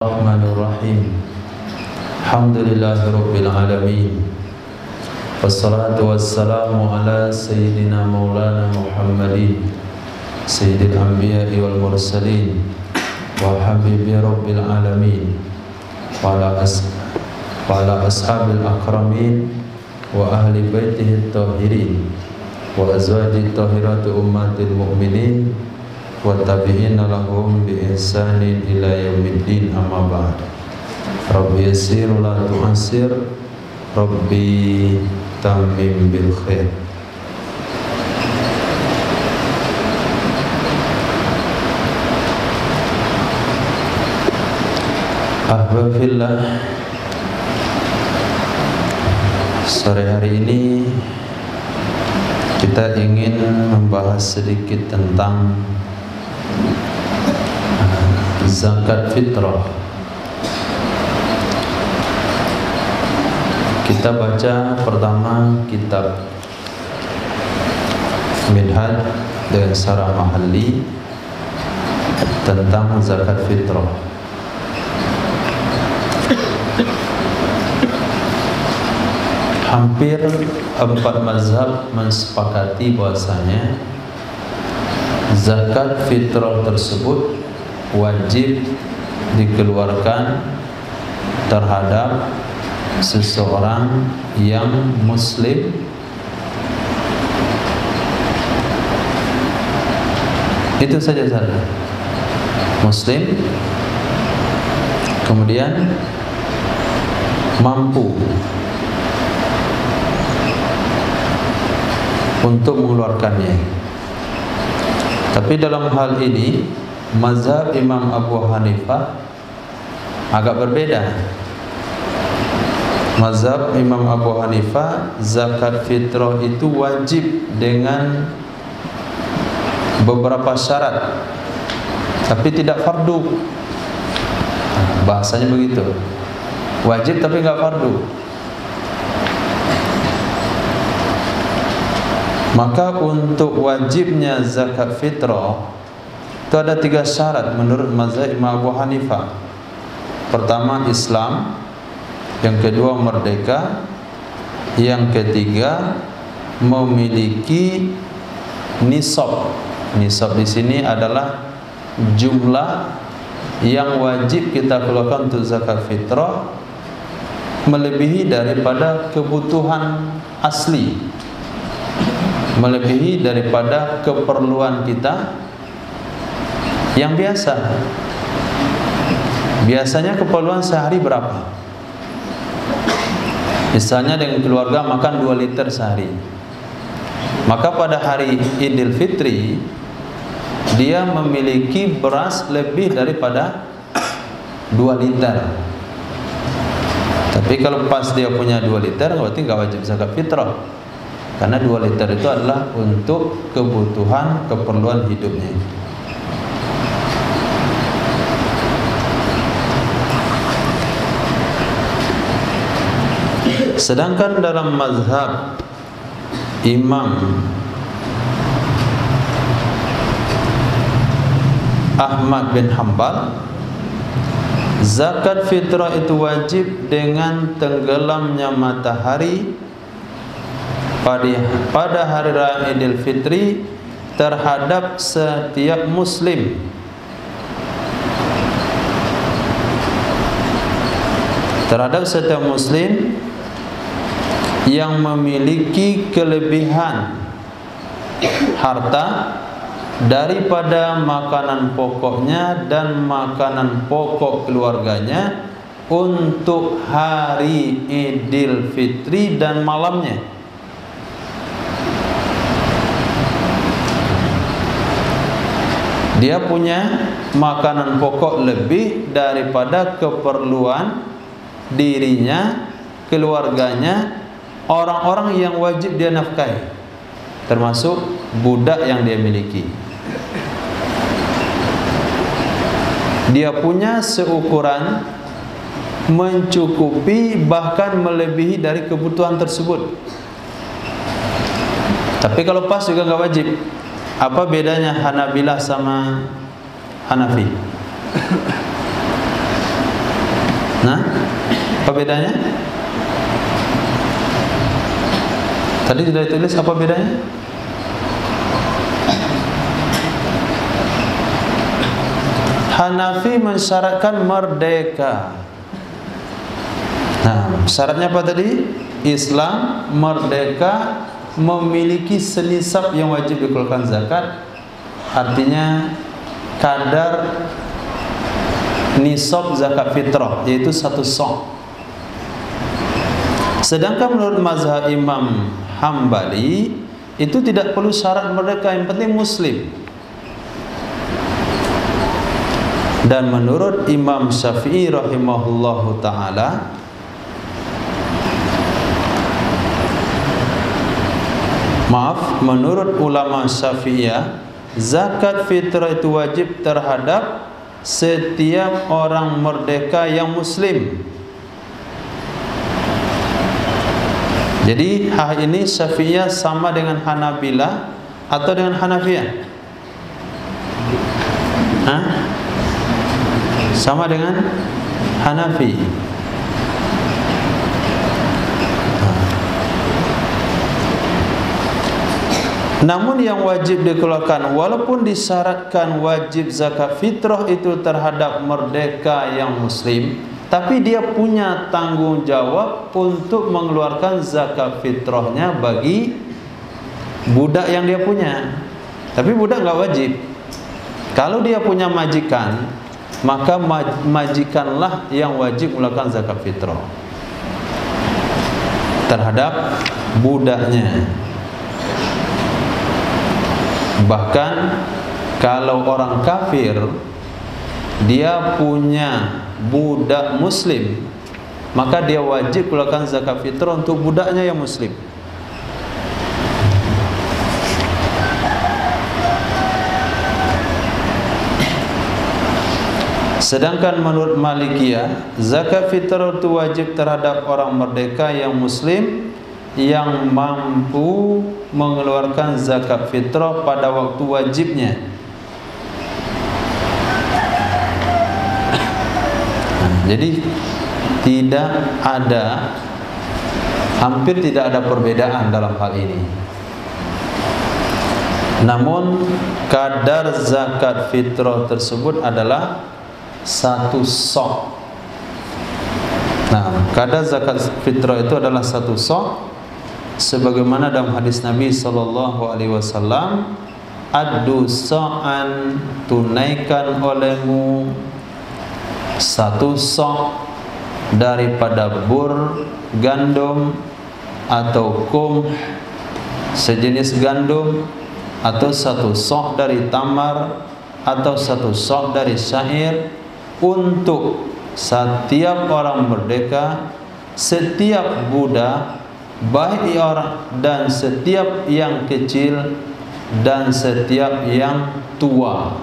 Bismillahirrahmanirrahim. Alhamdulillahirabbil alamin. Wassalatu wassalamu ala sayyidina maulana Muhammadin sayyidil anbiya'i wal mursalin wa habibi rabbil alamin wa ala ashabil akramin wa ahli baitihi tahirin wa azwajit tahirati ummatil mu'minin wa tabi'ina lahum bi ihsanin ila yaumiddin, amma ba'd. Rabbi yassir la tu'assir, Rabbi tammim bil khair. Ahbabillah, sore hari ini kita ingin membahas sedikit tentang zakat fitrah. Kita baca pertama kitab Minhaj dengan Syarah Mahalli tentang zakat fitrah. Hampir 4 mazhab mensepakati bahwasanya zakat fitrah tersebut wajib dikeluarkan terhadap seseorang yang muslim itu saja, muslim, kemudian mampu untuk mengeluarkannya. Tapi dalam hal ini mazhab Imam Abu Hanifah agak berbeda. Mazhab Imam Abu Hanifah, zakat fitrah itu wajib dengan beberapa syarat, tapi tidak fardu. Bahasanya begitu, wajib tapi enggak fardu. Maka untuk wajibnya zakat fitrah itu ada 3 syarat menurut mazhab Imam Abu Hanifah. Pertama Islam, yang kedua merdeka, yang ketiga memiliki nisab. Nisab di sini adalah jumlah yang wajib kita keluarkan untuk zakat fitrah melebihi daripada kebutuhan asli, melebihi daripada keperluan kita yang biasa. Biasanya keperluan sehari berapa? Misalnya dengan keluarga makan 2 liter sehari. Maka pada hari Idul Fitri dia memiliki beras lebih daripada 2 liter. Tapi kalau pas dia punya 2 liter berarti enggak wajib zakat fitrah. Karena 2 liter itu adalah untuk kebutuhan keperluan hidupnya. Sedangkan dalam mazhab Imam Ahmad bin Hanbal, zakat fitrah itu wajib dengan tenggelamnya matahari pada hari raya Idul Fitri terhadap setiap muslim. Terhadap setiap muslim yang memiliki kelebihan harta daripada makanan pokoknya dan makanan pokok keluarganya untuk hari Idul Fitri dan malamnya. Dia punya makanan pokok lebih daripada keperluan dirinya, keluarganya, orang-orang yang wajib dia nafkahi, termasuk budak yang dia miliki. Dia punya seukuran mencukupi bahkan melebihi dari kebutuhan tersebut. Tapi kalau pas juga nggak wajib. Apa bedanya Hanabilah sama Hanafi? Nah, apa bedanya? Tadi sudah ditulis apa bedanya? Hanafi mensyaratkan merdeka. Nah, syaratnya apa tadi? Islam, merdeka, memiliki senisab yang wajib dikeluarkan zakat. Artinya kadar nisab zakat fitrah, yaitu 1 sok. Sedangkan menurut mazhab Imam Hambali itu tidak perlu syarat merdeka, yang penting muslim. Dan menurut Imam Syafi'i rahimahullahu ta'ala, menurut ulama Syafi'iyah, zakat fitrah itu wajib terhadap setiap orang merdeka yang muslim. Jadi hal ini Syafi'iyah sama dengan Hanabilah atau dengan Hanafiyah? Hah? Sama dengan Hanafi. Namun yang wajib dikeluarkan, walaupun disyaratkan wajib zakat fitrah itu terhadap merdeka yang muslim, tapi dia punya tanggung jawab untuk mengeluarkan zakat fitrahnya bagi budak yang dia punya. Tapi budak nggak wajib. Kalau dia punya majikan, maka majikanlah yang wajib mengeluarkan zakat fitrah terhadap budaknya. Bahkan kalau orang kafir dia punya budak muslim, maka dia wajib keluarkan zakat fitrah untuk budaknya yang muslim. Sedangkan menurut Malikiyah, zakat fitrah itu wajib terhadap orang merdeka yang muslim yang mampu mengeluarkan zakat fitrah pada waktu wajibnya. Jadi hampir tidak ada perbedaan dalam hal ini. Namun kadar zakat fitrah tersebut adalah 1 sok. Nah, kadar zakat fitrah itu adalah 1 sok, sebagaimana dalam hadis Nabi sallallahu alaihi wasallam, "Addu sa'an, tunaikan olehmu 1 sok daripada bur gandum atau kum sejenis gandum, atau 1 sok dari tamar, atau 1 sok dari syair, untuk setiap orang merdeka, setiap budak, baik orang dan setiap yang kecil dan setiap yang tua."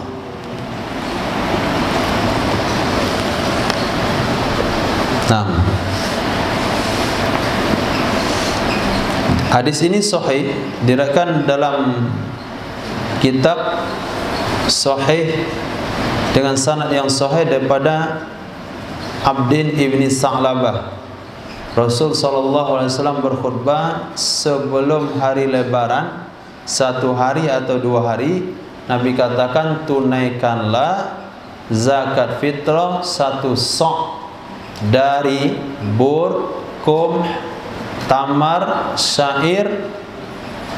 Nah, hadis ini sahih, diriwayatkan dalam kitab sahih dengan sanad yang sahih daripada Abdin ibni Sa'labah. Rasul sallallahu alaihi wasallam berkhutbah sebelum hari Lebaran 1 hari atau 2 hari. Nabi katakan, tunaikanlah zakat fitrah 1 sok dari bur, kum, tamar, syair,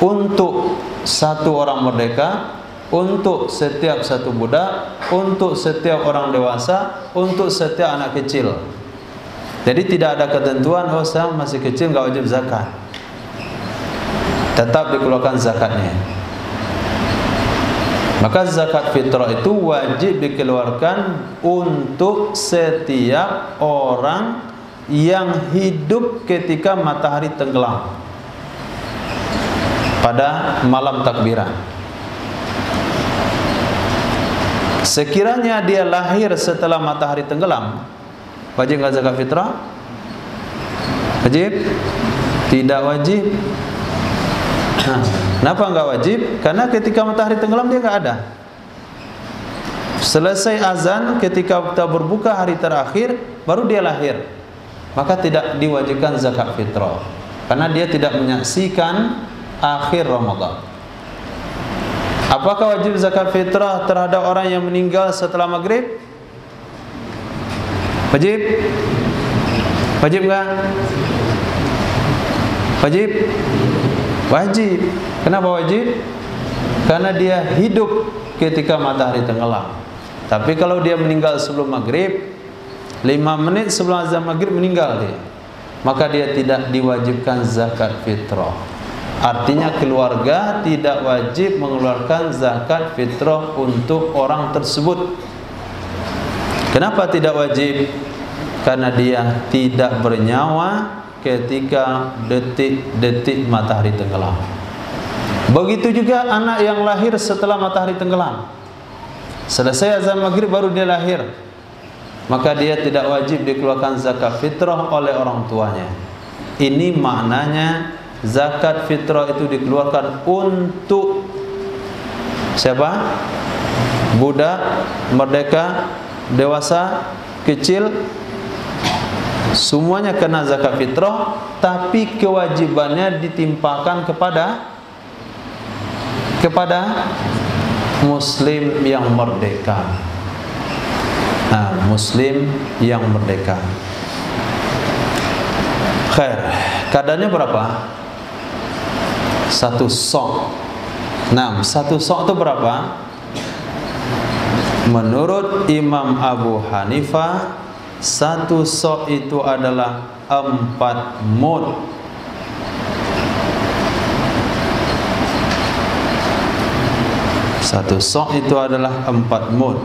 untuk 1 orang merdeka, untuk setiap 1 budak, untuk setiap orang dewasa, untuk setiap anak kecil. Jadi tidak ada ketentuan, oh saya masih kecil nggak wajib zakat. Tetap dikeluarkan zakatnya. Maka zakat fitrah itu wajib dikeluarkan untuk setiap orang yang hidup ketika matahari tenggelam pada malam takbiran. Sekiranya dia lahir setelah matahari tenggelam, wajib nggak zakat fitrah? Wajib? Tidak wajib. Nah, kenapa nggak wajib? Karena ketika matahari tenggelam dia nggak ada. Selesai azan, ketika kita berbuka hari terakhir, baru dia lahir, maka tidak diwajibkan zakat fitrah, karena dia tidak menyaksikan akhir Ramadan. Apakah wajib zakat fitrah terhadap orang yang meninggal setelah maghrib? Wajib? Wajib enggak? Wajib? Wajib. Kenapa wajib? Karena dia hidup ketika matahari tenggelam. Tapi kalau dia meninggal sebelum maghrib, 5 menit sebelum azan maghrib meninggal dia, maka dia tidak diwajibkan zakat fitrah. Artinya keluarga tidak wajib mengeluarkan zakat fitrah untuk orang tersebut. Kenapa tidak wajib? Karena dia tidak bernyawa ketika detik-detik matahari tenggelam. Begitu juga anak yang lahir setelah matahari tenggelam. Selesai azan maghrib baru dia lahir, maka dia tidak wajib dikeluarkan zakat fitrah oleh orang tuanya. Ini maknanya zakat fitrah itu dikeluarkan untuk siapa? Budak, merdeka, dewasa, kecil, semuanya kena zakat fitrah, tapi kewajibannya ditimpakan kepada muslim yang merdeka. Nah, muslim yang merdeka. Khair. Kadarnya berapa? 1 sok. Nah, 1 sok itu berapa? Menurut Imam Abu Hanifah, 1 sok itu adalah 4 mud. 1 sok itu adalah 4 mud.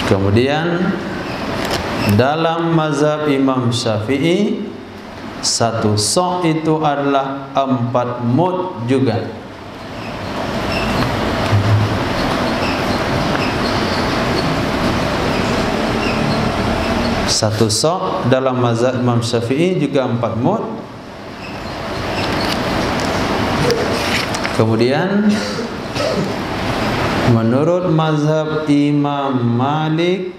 Kemudian dalam mazhab Imam Syafi'i, 1 sok itu adalah 4 mud juga. Satu sok dalam mazhab Imam Syafi'i juga 4 mud. Kemudian menurut mazhab Imam Malik,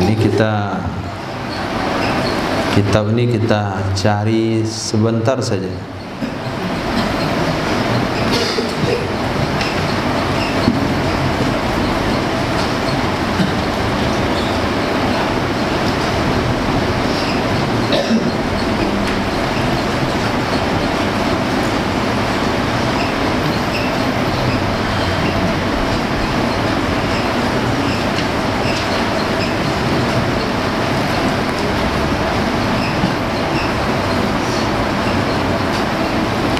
ini kitab ini kita cari sebentar saja.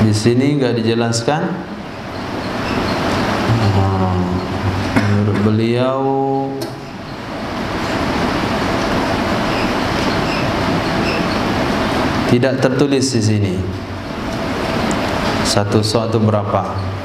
Di sini enggak dijelaskan. Menurut beliau tidak tertulis di sini 1 sok itu berapa.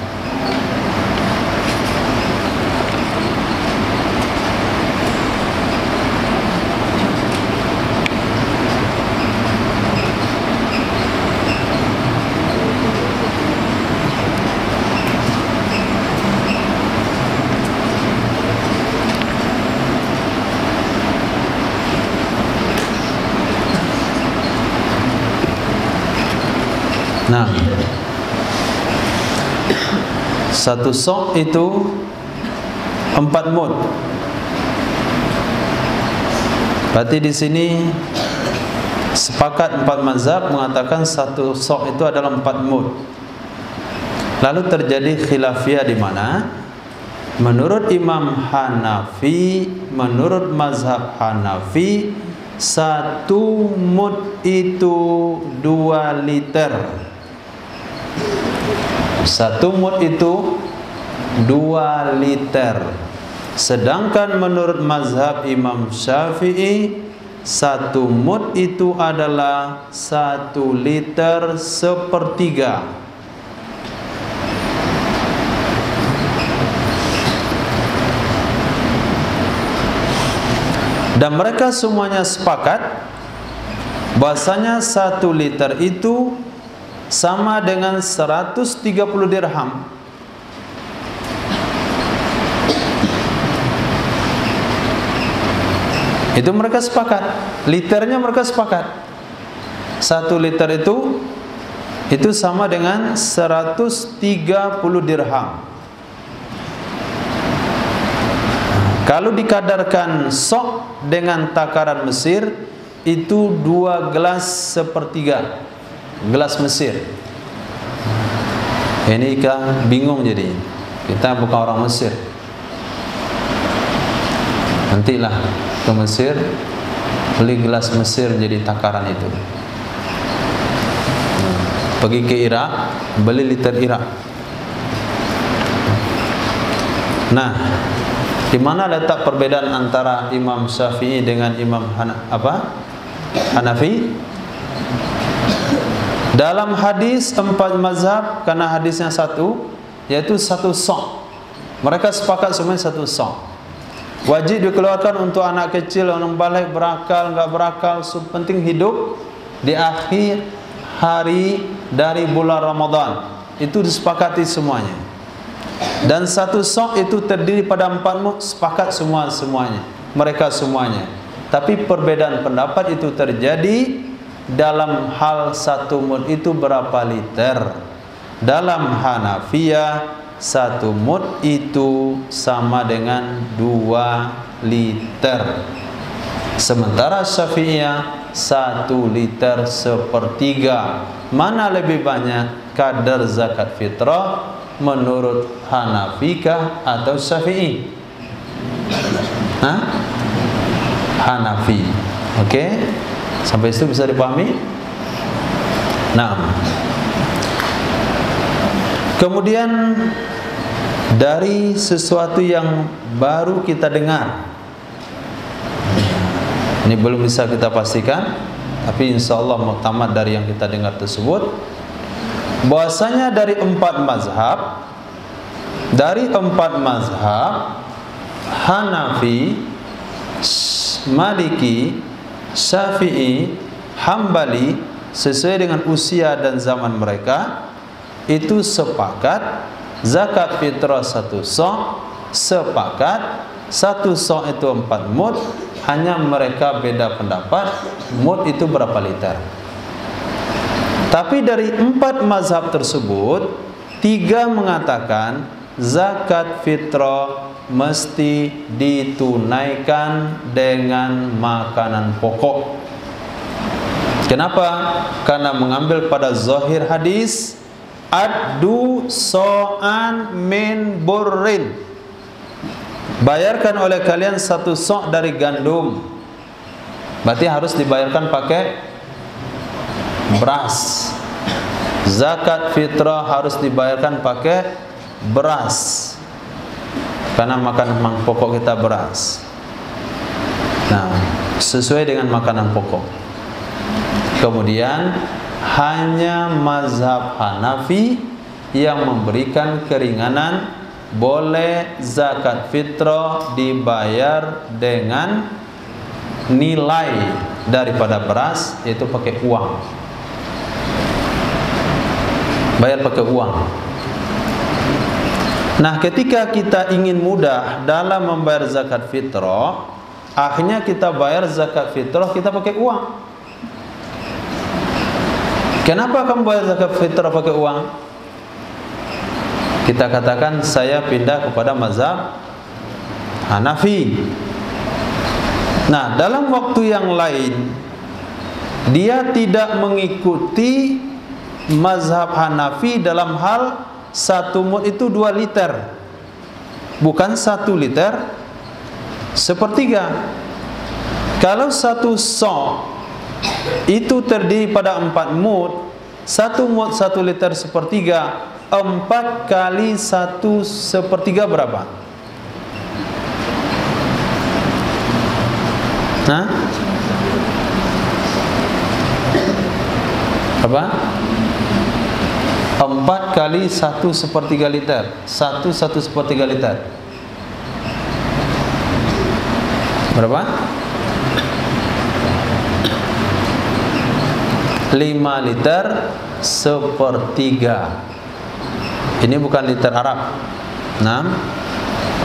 Nah, 1 sok itu 4 mud. Berarti di sini sepakat 4 mazhab mengatakan 1 sok itu adalah 4 mud. Lalu terjadi khilafiyah di mana? Menurut Imam Hanafi, menurut mazhab Hanafi, 1 mud itu 2 liter. 1 mud itu 2 liter. Sedangkan menurut mazhab Imam Syafi'i, 1 mud itu adalah 1 liter 1/3. Dan mereka semuanya sepakat bahasanya 1 liter itu sama dengan 130 dirham. Itu mereka sepakat, liternya mereka sepakat. 1 liter itu sama dengan 130 dirham. Kalau dikadarkan sok dengan takaran Mesir, itu 2 gelas sepertiga gelas Mesir. Ini kan bingung jadi. Kita bukan orang Mesir. Nantilah ke Mesir, beli gelas Mesir jadi takaran itu. Pergi ke Irak, beli liter Irak. Nah, di mana letak perbedaan antara Imam Syafi'i dengan Imam Hanafi? Dalam hadis 4 mazhab, karena hadisnya satu, yaitu 1 sok. Mereka sepakat semuanya 1 sok. Wajib dikeluarkan untuk anak kecil, orang balik, berakal, enggak berakal, penting hidup di akhir hari dari bulan Ramadan. Itu disepakati semuanya. Dan 1 sok itu terdiri pada 4 mud, sepakat semuanya. Mereka semuanya. Tapi perbedaan pendapat itu terjadi dalam hal 1 mud itu berapa liter. Dalam Hanafiyah 1 mud itu sama dengan 2 liter. Sementara Syafi'iyah 1 liter sepertiga. Mana lebih banyak kadar zakat fitrah menurut Hanafikah atau Syafi'i? Hanafi. Oke? Sampai situ bisa dipahami? Nah, kemudian dari sesuatu yang baru kita dengar, ini belum bisa kita pastikan, tapi insya Allah muktamad dari yang kita dengar tersebut, bahwasanya dari 4 mazhab, Hanafi, Maliki, Syafi'i, Hambali, sesuai dengan usia dan zaman mereka, itu sepakat zakat fitrah 1 sok, sepakat 1 sok itu 4 mud. Hanya mereka beda pendapat mud itu berapa liter. Tapi dari 4 mazhab tersebut, 3 mengatakan zakat fitrah mesti ditunaikan dengan makanan pokok. Kenapa? Karena mengambil pada zahir hadis, addu so'an min burrin, bayarkan oleh kalian 1 sok dari gandum. Berarti harus dibayarkan pakai beras. Zakat fitrah harus dibayarkan pakai beras, karena makanan pokok kita beras. Nah, sesuai dengan makanan pokok. Kemudian hanya mazhab Hanafi yang memberikan keringanan, boleh zakat fitrah dibayar dengan nilai daripada beras, yaitu pakai uang. Bayar pakai uang. Nah, ketika kita ingin mudah dalam membayar zakat fitrah, akhirnya kita bayar zakat fitrah kita pakai uang. Kenapa kamu bayar zakat fitrah pakai uang? Kita katakan saya pindah kepada mazhab Hanafi. Nah, dalam waktu yang lain dia tidak mengikuti mazhab Hanafi dalam hal 1 mud itu 2 liter, bukan 1 liter sepertiga. Kalau 1 sok itu terdiri pada 4 mud, 1 mud 1 liter sepertiga, 4 kali 1 sepertiga berapa? Hah? Apa? 4 kali 1 sepertiga liter. 1 sepertiga liter berapa? 5 liter sepertiga. Ini bukan liter Arab. Nah,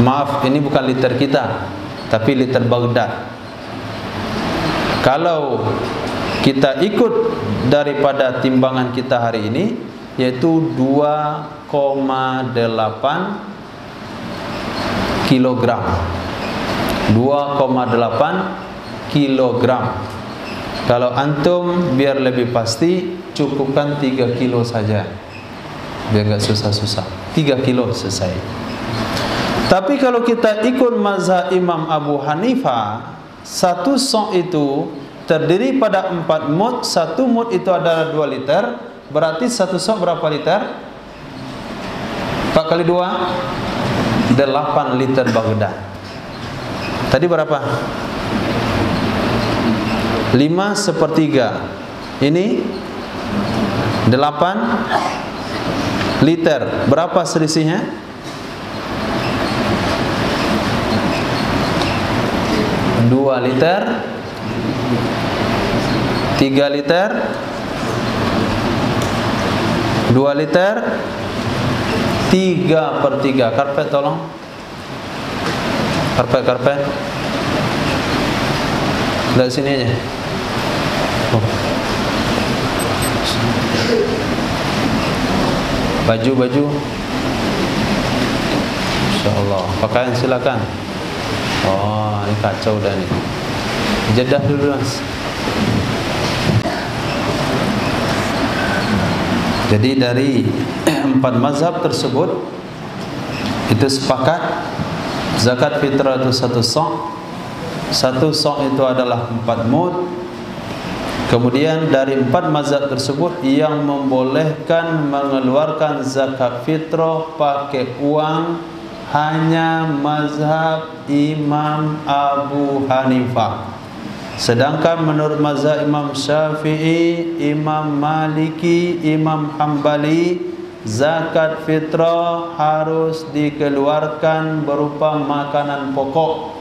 maaf, ini bukan liter kita, tapi liter Baghdad. Kalau kita ikut daripada timbangan kita hari ini, yaitu 2,8 kilogram. 2,8 kilogram. Kalau antum biar lebih pasti, cukupkan 3 kilo saja, biar gak susah-susah. 3 kilo selesai. Tapi kalau kita ikut mazhab Imam Abu Hanifah, satu sok itu terdiri pada 4 mud. Satu mud itu adalah 2 liter. Berarti satu sok berapa liter? 4 kali 2, 8 liter Baghdad. Tadi berapa? 5 sepertiga. Ini 8 liter. Berapa selisihnya? 2 liter, 3 liter, 2 liter, 3/3. Karpet tolong. Karpet. Dari sini aja. Oh. Baju. Insyaallah. Pakaian silakan. Oh, ini kacau dah nih. Jedah dulu, Mas. Jadi dari 4 mazhab tersebut itu sepakat zakat fitrah itu satu sok. Satu sok itu adalah 4 mud. Kemudian dari 4 mazhab tersebut yang membolehkan mengeluarkan zakat fitrah pakai uang hanya mazhab Imam Abu Hanifah. Sedangkan menurut mazhab Imam Syafi'i, Imam Maliki, Imam Hambali, zakat fitrah harus dikeluarkan berupa makanan pokok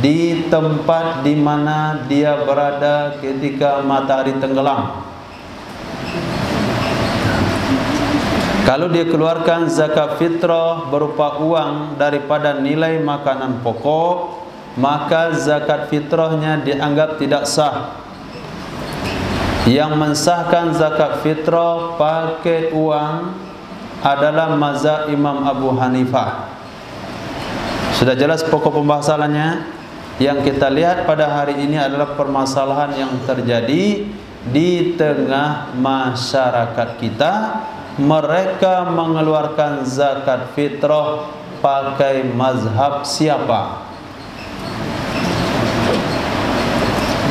di tempat di mana dia berada ketika matahari tenggelam. Kalau dia keluarkan zakat fitrah berupa uang daripada nilai makanan pokok, maka zakat fitrahnya dianggap tidak sah. Yang mensahkan zakat fitrah pakai uang adalah mazhab Imam Abu Hanifah. Sudah jelas pokok pembahasannya. Yang kita lihat pada hari ini adalah permasalahan yang terjadi di tengah masyarakat kita. Mereka mengeluarkan zakat fitrah pakai mazhab siapa?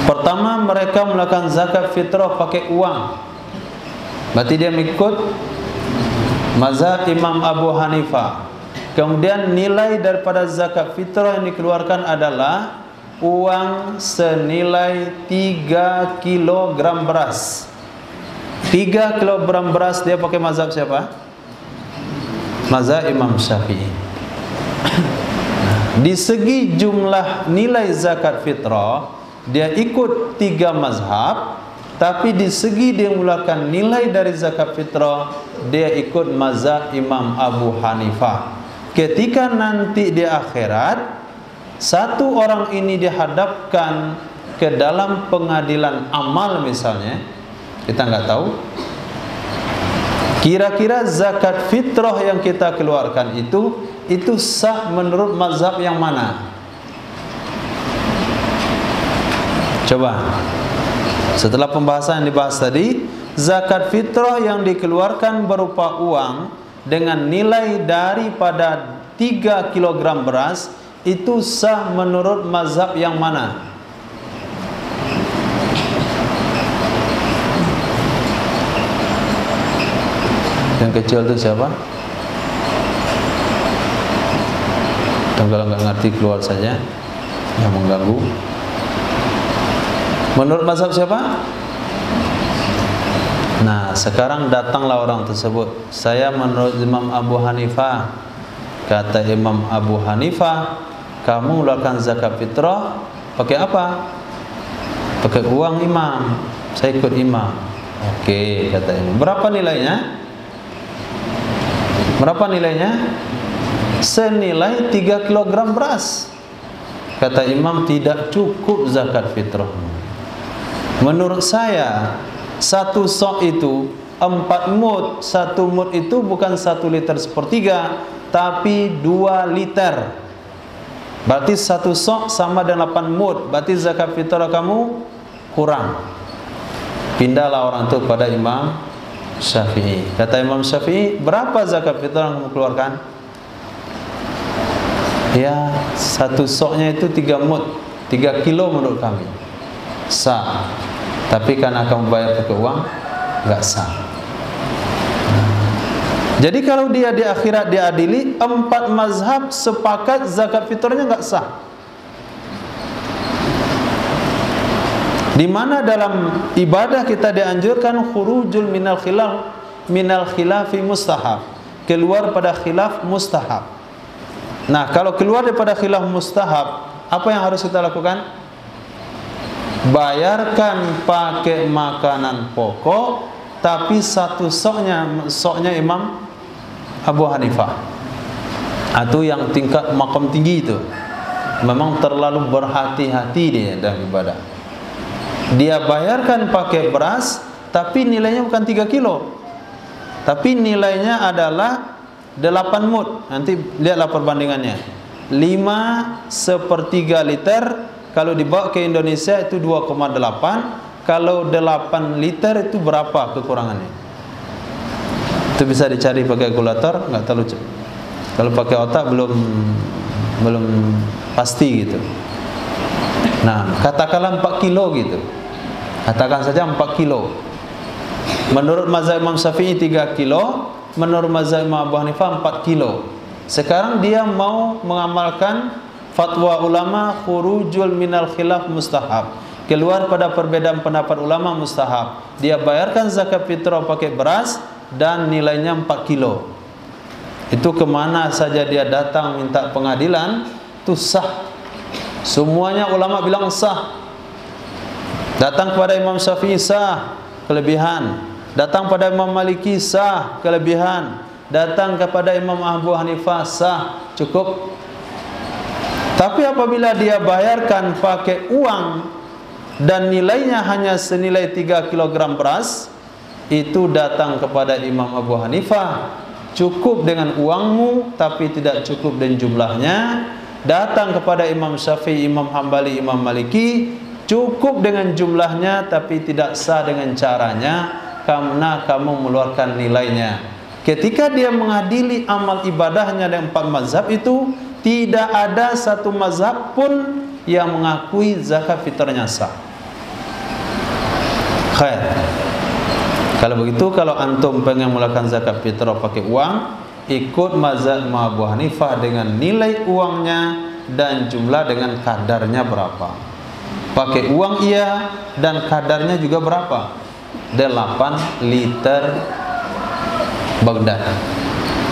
Pertama, mereka melakukan zakat fitrah pakai uang. Berarti dia mengikut mazhab Imam Abu Hanifah. Kemudian nilai daripada zakat fitrah yang dikeluarkan adalah uang senilai 3 kilogram beras. 3 kilogram beras dia pakai mazhab siapa? Mazhab Imam Syafi'i. Di segi jumlah nilai zakat fitrah, dia ikut 3 mazhab. Tapi di segi dia mengeluarkan nilai dari zakat fitrah, dia ikut mazhab Imam Abu Hanifah. Ketika nanti di akhirat, satu orang ini dihadapkan ke dalam pengadilan amal misalnya, kita nggak tahu. Kira-kira zakat fitrah yang kita keluarkan itu sah menurut mazhab yang mana? Coba. Setelah pembahasan yang dibahas tadi, zakat fitrah yang dikeluarkan berupa uang dengan nilai daripada 3 kilogram beras itu sah menurut mazhab yang mana? Yang kecil itu siapa? Kalau nggak ngerti keluar saja, yang mengganggu. Menurut mazhab siapa? Nah, sekarang datanglah orang tersebut. Saya menurut Imam Abu Hanifah. Kata Imam Abu Hanifah, kamu mengeluarkan zakat fitrah pakai apa? Pakai uang imam. Saya ikut imam. Oke, kata Imam. Berapa nilainya? Berapa nilainya? Senilai 3 kilogram beras. Kata Imam, tidak cukup zakat fitrah. Menurut saya, 1 sok itu 4 mud. 1 mud itu bukan 1 liter sepertiga, tapi 2 liter. Berarti 1 sok sama dengan 8 mud. Berarti zakat fitrah kamu kurang. Pindahlah orang itu pada Imam Syafi'i. Kata Imam Syafi'i, berapa zakat fitrah yang kamu keluarkan? Ya, 1 soknya itu 3 mud, 3 kilo menurut kami sah. Tapi karena kamu bayar pakai uang, nggak sah. Jadi kalau dia di akhirat diadili, 4 mazhab sepakat zakat fitrahnya nggak sah. Di mana dalam ibadah kita dianjurkan khurujul minal khilafi mustahab, keluar pada khilaf mustahab. Nah, kalau keluar daripada khilaf mustahab, apa yang harus kita lakukan? Bayarkan pakai makanan pokok, tapi 1 soknya Imam Abu Hanifah. Atau yang tingkat makam tinggi itu, memang terlalu berhati-hati dia dalam ibadah. Dia bayarkan pakai beras, tapi nilainya bukan 3 kilo, tapi nilainya adalah 8 mud. Nanti lihatlah perbandingannya. 5/3 liter, kalau dibawa ke Indonesia itu 2,8. Kalau 8 liter itu berapa kekurangannya? Itu bisa dicari pakai kalkulator, nggak terlalu cepat. Kalau pakai otak belum pasti gitu. Nah, katakanlah 4 kilo gitu. Katakan saja 4 kilo. Menurut mazhab Imam Syafi'i 3 kilo, menurut mazhab Imam Abu Hanifah 4 kilo. Sekarang dia mau mengamalkan fatwa ulama khurujul minal khilaf mustahab, keluar pada perbedaan pendapat ulama mustahab. Dia bayarkan zakat fitrah pakai beras dan nilainya 4 kilo. Itu kemana saja dia datang minta pengadilan, itu sah. Semuanya ulama bilang sah. Datang kepada Imam Syafi'i sah, kelebihan. Datang pada Imam Maliki sah, kelebihan. Datang kepada Imam Abu Hanifah sah, cukup. Tapi apabila dia bayarkan pakai uang dan nilainya hanya senilai 3 kilogram beras, itu datang kepada Imam Abu Hanifah, cukup dengan uangmu tapi tidak cukup dengan jumlahnya. Datang kepada Imam Syafi'i, Imam Hambali, Imam Maliki, cukup dengan jumlahnya tapi tidak sah dengan caranya, karena kamu mengeluarkan nilainya. Ketika dia mengadili amal ibadahnya dengan 4 mazhab itu, tidak ada satu mazhab pun yang mengakui zakat fitrahnya sah. Khair. Kalau begitu, kalau antum pengen melakukan zakat fitrah pakai uang, ikut mazhab Abu Hanifah dengan nilai uangnya dan jumlah dengan kadarnya berapa. Pakai uang iya, dan kadarnya juga berapa? 8 liter Baghdad.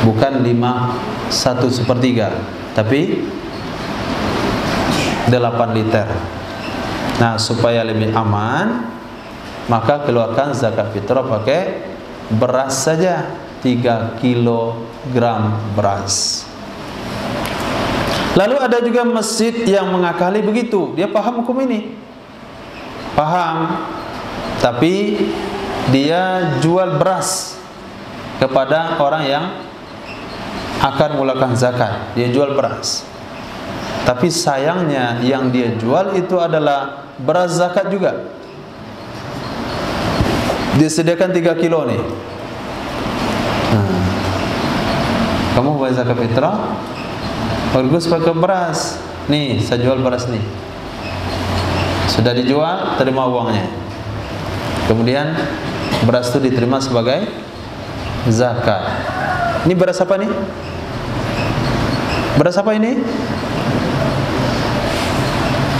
Bukan 1/3, tapi 8 liter. Nah, supaya lebih aman, maka keluarkan zakat fitrah pakai beras saja, 3 kilogram beras. Lalu ada juga masjid yang mengakali begitu. Dia paham hukum ini, paham, tapi dia jual beras kepada orang yang akan melakukan zakat. Dia jual beras, tapi sayangnya yang dia jual itu adalah beras zakat juga. Disediakan 3 kilo nih. Kamu bayar zakat fitrah, bagus pakai beras. Nih, saya jual beras nih. Sudah dijual, terima uangnya. Kemudian beras itu diterima sebagai zakat. Ini beras apa nih? Beras apa ini?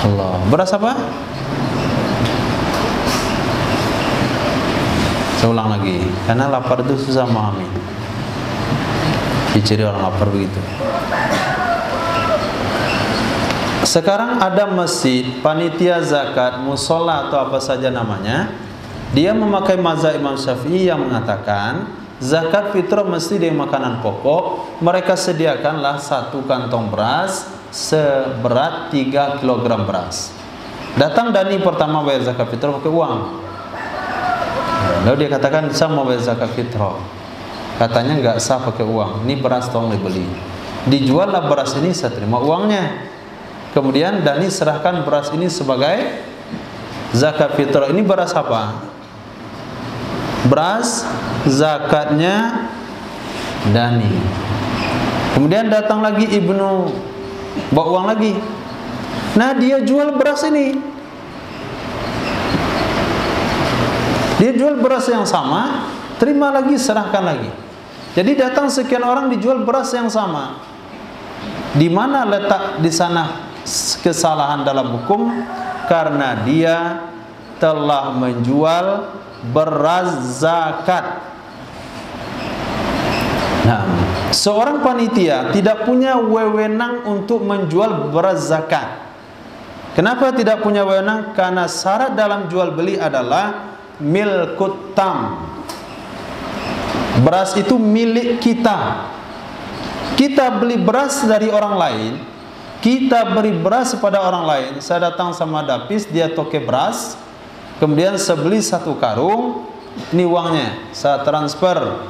Allah, beras apa? Saya ulang lagi, karena lapar itu susah memahami. Ciri orang lapar begitu. Sekarang ada masjid, panitia zakat, musola atau apa saja namanya, Dia memakai mazhab Imam Syafi'i yang mengatakan zakat fitrah mesti dari makanan pokok. Mereka sediakanlah 1 kantong beras seberat 3 kg beras. Datang Dani pertama bayar zakat fitrah pakai uang. Lalu dia katakan, saya mau bayar zakat fitrah. Katanya nggak sah pakai uang. Ini beras tolong dibeli. Dijuallah beras ini, saya terima uangnya. Kemudian Dani serahkan beras ini sebagai zakat fitrah. Ini beras apa? Beras zakatnya Dani. Kemudian datang lagi Ibnu bawa uang lagi. Nah, dia jual beras ini. Dia jual beras yang sama, terima lagi, serahkan lagi. Jadi datang sekian orang dijual beras yang sama. Di mana letak di sana kesalahan dalam hukum? Karena dia telah menjual beras zakat. Nah, seorang panitia tidak punya wewenang untuk menjual beras zakat. Kenapa tidak punya wewenang? Karena syarat dalam jual beli adalah milkut tam. Beras itu milik kita. Kita beli beras dari orang lain, kita beri beras kepada orang lain. Saya datang sama Dapis, dia toke beras, kemudian saya beli 1 karung, ini uangnya, saya transfer.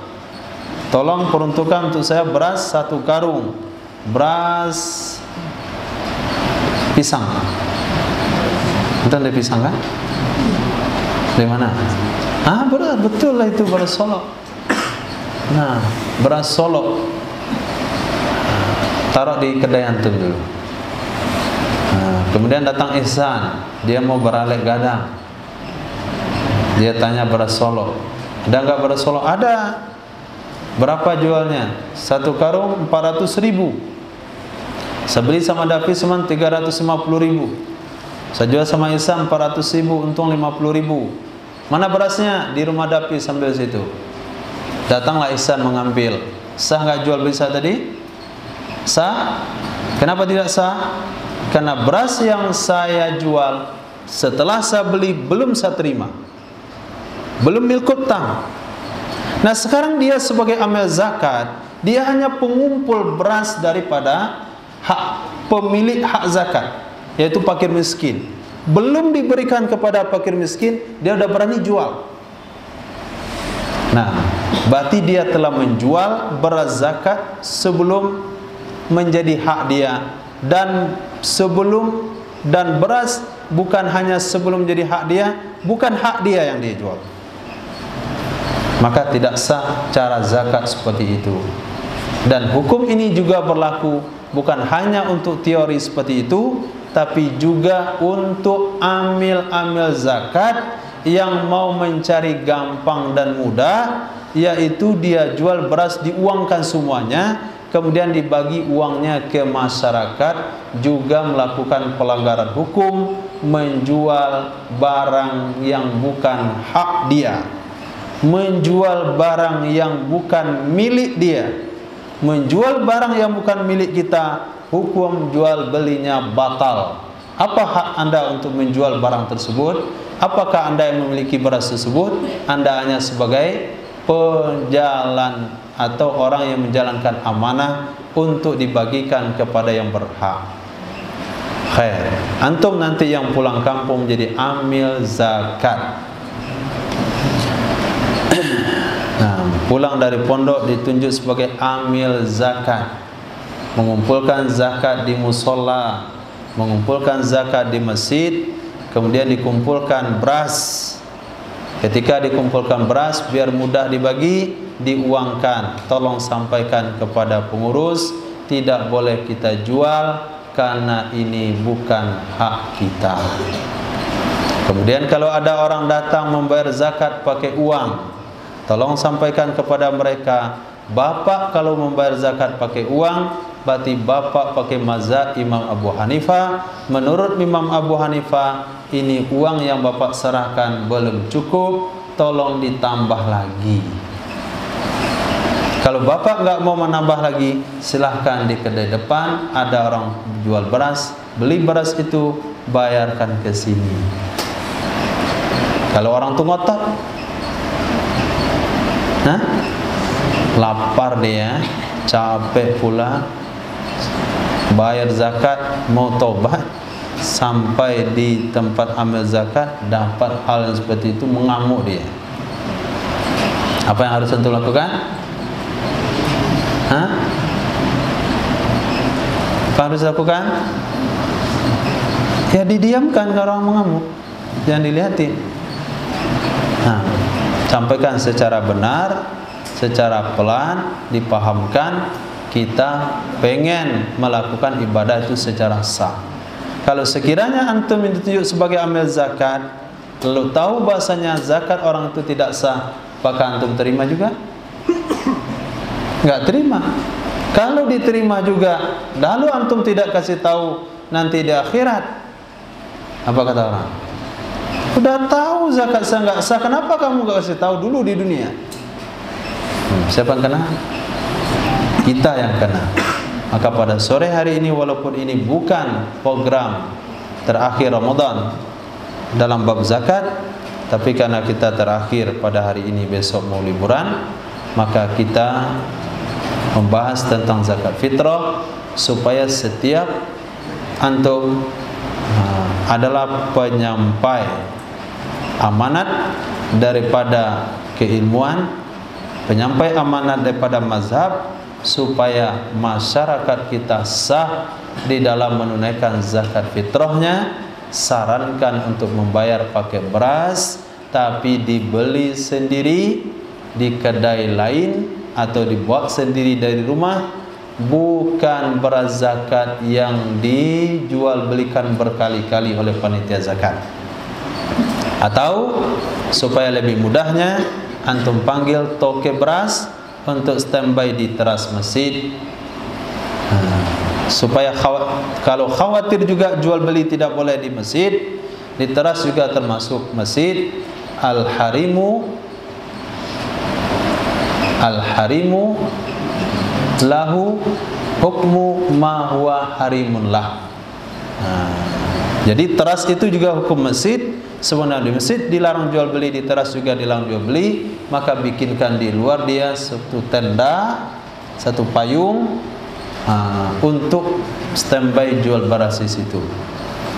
Tolong peruntukan untuk saya beras 1 karung, beras pisang. Entah ada pisang kan? Dari mana? Ah, beras, betul lah itu beras Solo. Nah, beras Solo. Taruh di kedai antum dulu. Nah, kemudian datang Ihsan, dia mau beralek gadang. Dia tanya beras Solo, ada nggak beras Solo? Ada. Berapa jualnya? 1 karung 400.000. Saya beli sama Davi cuma 350.000. Saya jual sama Ihsan 400.000, untung 50.000. Mana berasnya? Di rumah Davi, sambil situ. Datanglah Ihsan mengambil. Sah nggak jual beli saya tadi? Sah? Kenapa tidak sah? Karena beras yang saya jual setelah saya beli belum saya terima, belum milkut tam. Nah, sekarang dia sebagai amil zakat, dia hanya pengumpul beras daripada hak pemilik hak zakat, yaitu fakir miskin. Belum diberikan kepada fakir miskin, dia sudah berani jual. Nah, berarti dia telah menjual beras zakat sebelum menjadi hak dia, dan sebelum, dan beras bukan hanya sebelum menjadi hak dia, bukan hak dia yang dia jual. Maka tidak sah cara zakat seperti itu. Dan hukum ini juga berlaku bukan hanya untuk teori seperti itu, tapi juga untuk amil-amil zakat yang mau mencari gampang dan mudah, yaitu dia jual beras diuangkan semuanya, kemudian dibagi uangnya ke masyarakat, juga melakukan pelanggaran hukum, menjual barang yang bukan hak dia, menjual barang yang bukan milik dia. Menjual barang yang bukan milik kita, hukum jual belinya batal. Apa hak Anda untuk menjual barang tersebut? Apakah Anda yang memiliki beras tersebut? Anda hanya sebagai penjalan atau orang yang menjalankan amanah untuk dibagikan kepada yang berhak. Khair. Antum nanti yang pulang kampung menjadi amil zakat. Nah, pulang dari pondok ditunjuk sebagai amil zakat, mengumpulkan zakat di musola, mengumpulkan zakat di masjid, kemudian dikumpulkan beras. Ketika dikumpulkan beras, biar mudah dibagi, diuangkan. Tolong sampaikan kepada pengurus, tidak boleh kita jual karena ini bukan hak kita. Kemudian kalau ada orang datang membayar zakat pakai uang, tolong sampaikan kepada mereka, Bapak kalau membayar zakat pakai uang, berarti Bapak pakai mazhab Imam Abu Hanifah. Menurut Imam Abu Hanifah, ini uang yang Bapak serahkan belum cukup, tolong ditambah lagi. Kalau Bapak nggak mau menambah lagi, silahkan di kedai depan ada orang jual beras, beli beras itu, bayarkan ke sini. Kalau orang tuh ngotot, lapar dia, capek pula, bayar zakat, mau tobat, sampai di tempat ambil zakat dapat hal yang seperti itu, mengamuk dia. Apa yang harus antum lakukan? Apa harus lakukan? Ya didiamkan kalau orang mengamuk, jangan dilihatin. Sampaikan secara benar, secara pelan, dipahamkan kita pengen melakukan ibadah itu secara sah. Kalau sekiranya antum ditunjuk sebagai amil zakat, lalu tahu bahasanya zakat orang itu tidak sah, apakah antum terima juga? Enggak terima. Kalau diterima juga, lalu antum tidak kasih tahu nanti di akhirat, apa kata orang? Udah tahu zakat sah nggak sah, kenapa kamu nggak kasih tahu dulu di dunia? Siapa yang kena? Kita yang kena. Maka pada sore hari ini, walaupun ini bukan program terakhir Ramadan dalam bab zakat, tapi karena kita terakhir pada hari ini, besok mau liburan, maka kita membahas tentang zakat fitrah supaya setiap antum adalah penyampai amanat daripada keilmuan, penyampai amanat daripada mazhab, supaya masyarakat kita sah di dalam menunaikan zakat fitrahnya. Sarankan untuk membayar pakai beras, tapi dibeli sendiri di kedai lain atau dibuat sendiri dari rumah, bukan beras zakat yang dijual belikan berkali-kali oleh panitia zakat. Atau supaya lebih mudahnya, antum panggil toke beras untuk standby di teras masjid, supaya kalau khawatir juga jual beli tidak boleh di masjid, di teras juga termasuk masjid. Al-harimu lahu hukmu ma huwa harimun lah. Jadi teras itu juga hukum masjid. Sebenarnya di masjid dilarang jual beli, di teras juga dilarang jual beli. Maka bikinkan di luar dia satu tenda, satu payung, untuk standby jual beras di situ.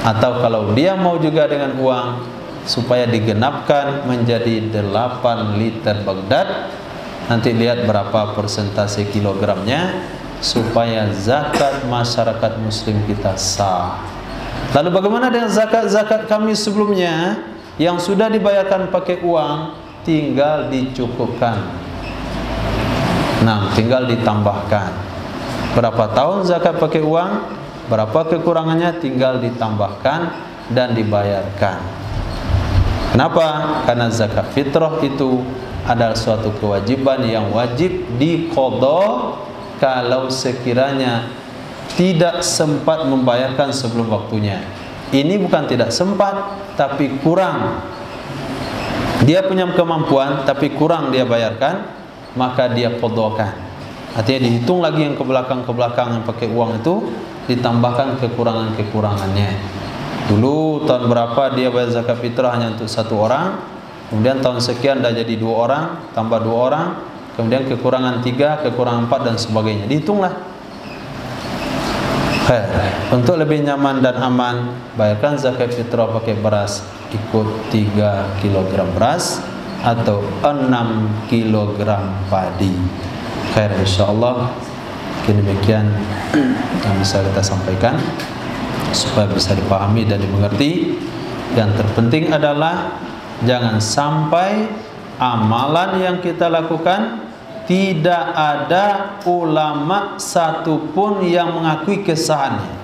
Atau kalau dia mau juga dengan uang, supaya digenapkan menjadi 8 liter Baghdad, nanti lihat berapa persentase kilogramnya, supaya zakat masyarakat muslim kita sah. Lalu bagaimana dengan zakat-zakat kami sebelumnya yang sudah dibayarkan pakai uang, tinggal dicukupkan. Tinggal ditambahkan. Berapa tahun zakat pakai uang, berapa kekurangannya, tinggal ditambahkan dan dibayarkan. Kenapa? Karena zakat fitrah itu adalah suatu kewajiban yang wajib diqadha kalau sekiranya tidak sempat membayarkan sebelum waktunya. Ini bukan tidak sempat, tapi kurang. Dia punya kemampuan, tapi kurang dia bayarkan, maka dia qadhakan. Artinya dihitung lagi yang ke belakang yang pakai uang itu, ditambahkan kekurangannya. Dulu tahun berapa dia bayar zakat fitrah hanya untuk 1 orang, kemudian tahun sekian dah jadi 2 orang, tambah 2 orang, kemudian kekurangan 3, kekurangan 4 dan sebagainya. Dihitunglah. Untuk lebih nyaman dan aman, bayarkan zakat fitrah pakai beras, ikut 3 kg beras atau 6 kg padi. Insyaallah demikian yang bisa kita sampaikan supaya bisa dipahami dan dimengerti. Yang terpenting adalah jangan sampai amalan yang kita lakukan tidak ada ulama satupun yang mengakui kesahannya.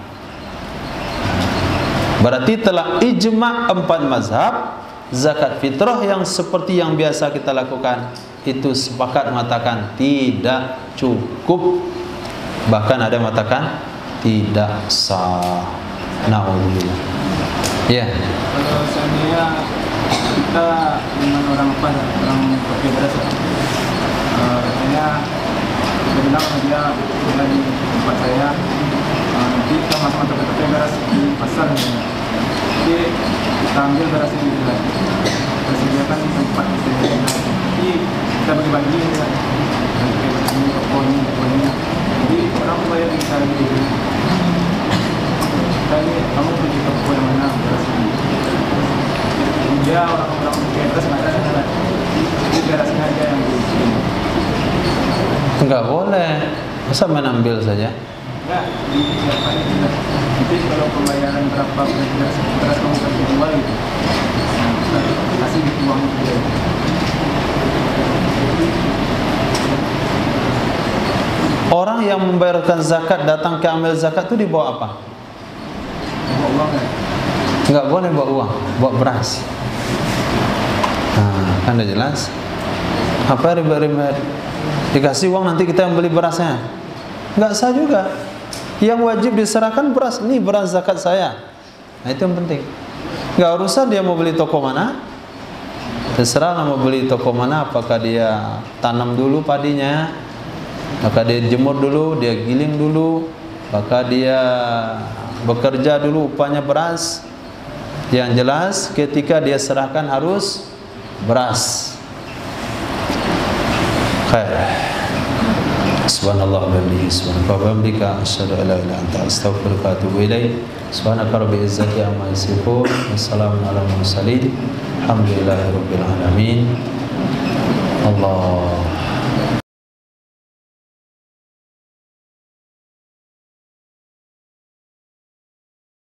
Berarti telah ijma' 4 mazhab, zakat fitrah yang seperti yang biasa kita lakukan itu sepakat mengatakan tidak cukup, bahkan ada yang mengatakan tidak sah. Na'udzubillah. Ya. Kalau seandainya kita dengan orang pakai beras, katanya dia bilang dia tinggal di tempat saya, nanti kita masuk pakai beras di pasar. Jadi Jadi kita ambil beras ini juga. Kita sediakan tempat jadi kita bagi-bagi ya. Ini tokonya. Jadi orang bayar kita gitu. Tadi kamu pergi ke toko yang mana beras ini? Dia orang-orang beras nggak ada sana. Jadi berasnya aja yang beli. Enggak boleh. Masa menambil saja? Enggak, disiapkan juga. Nanti kalau pembayaran berapa beras kamu kasih jual gitu, kasih di uang juga. Orang yang membayarkan zakat datang ke ambil zakat itu dibawa apa? Bawa uang ya? Enggak boleh bawa uang, bawa beras. Nah, kan udah jelas. Apa riba-riba? Dikasih uang nanti kita yang beli berasnya. Enggak sah juga. Yang wajib diserahkan beras. Ini beras zakat saya. Nah itu yang penting. Enggak urusan dia mau beli toko mana. Terserah mau beli toko mana. Apakah dia tanam dulu padinya, apakah dia jemur dulu, dia giling dulu, apakah dia bekerja dulu upahnya beras. Yang jelas ketika dia serahkan harus beras. Khair. Subhanallah wa bihamdihi subhanaka wa bihamdika asyhadu an la ilaha illa anta astaghfiruka wa atubu ilaik. Subhanaka rabbil izzati amma yasifun. Wassalamu ala mursalin. Alhamdulillahirabbil alamin. Allah